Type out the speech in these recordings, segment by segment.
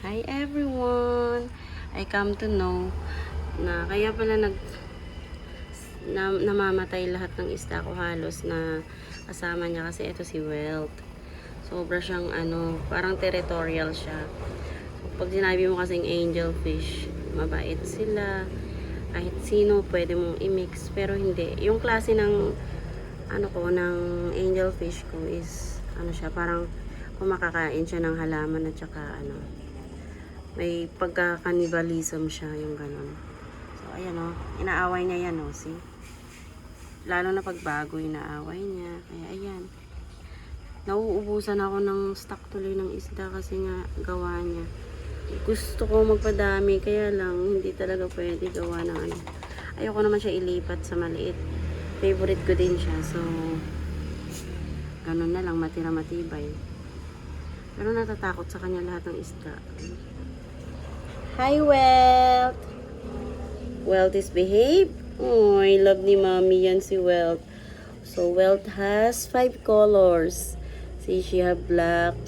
Hi everyone! I come to know na kaya pala namamatay lahat ng isda ko halos na kasama niya kasi ito si Welt. Sobra siyang parang territorial siya. So, pag sinabi mo kasing angelfish, mabait sila. Kahit sino pwede mong i-mix pero hindi. Yung klase ng ng angelfish ko is siya, parang kumakakain siya ng halaman at saka may pagka-cannibalism siya, yung ganun. So, ayan inaaway niya yan see? Lalo na pagbago, inaaway niya. Kaya, ayan. Nauubusan ako ng stock tuloy ng isda kasi nga gawa niya. Gusto ko magpadami, kaya lang, hindi talaga pwede gawa ng Ayoko naman siya ilipat sa maliit. Favorite ko din siya, so, ganun na lang, matira-matibay. Pero natatakot sa kanya lahat ng isda. Hi, Welt! Welt is behave. Oh, I love ni Mommy yan si Welt. So, Welt has 5 colors. See, she have black.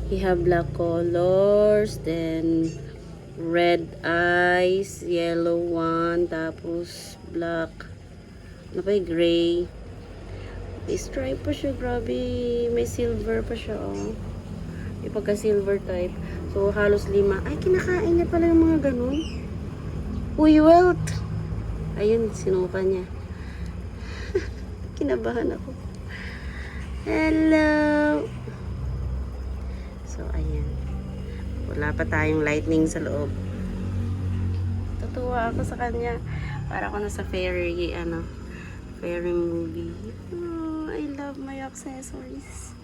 He have black colors. Then, red eyes. Yellow one. Tapos, black. Ano pa yung gray. May stripe pa siya. Grabe. May silver pa siya, oh. May pagka-silver type. So, halos 5. Ay, kinakain niya pala yung mga ganun. Uy, Welt! Ayun, sinuka niya. Kinabahan ako. Hello! So, ayan. Wala pa tayong lightning sa loob. Tutuwa ako sa kanya. Para ako nasa fairy movie. Oh, I love my accessories.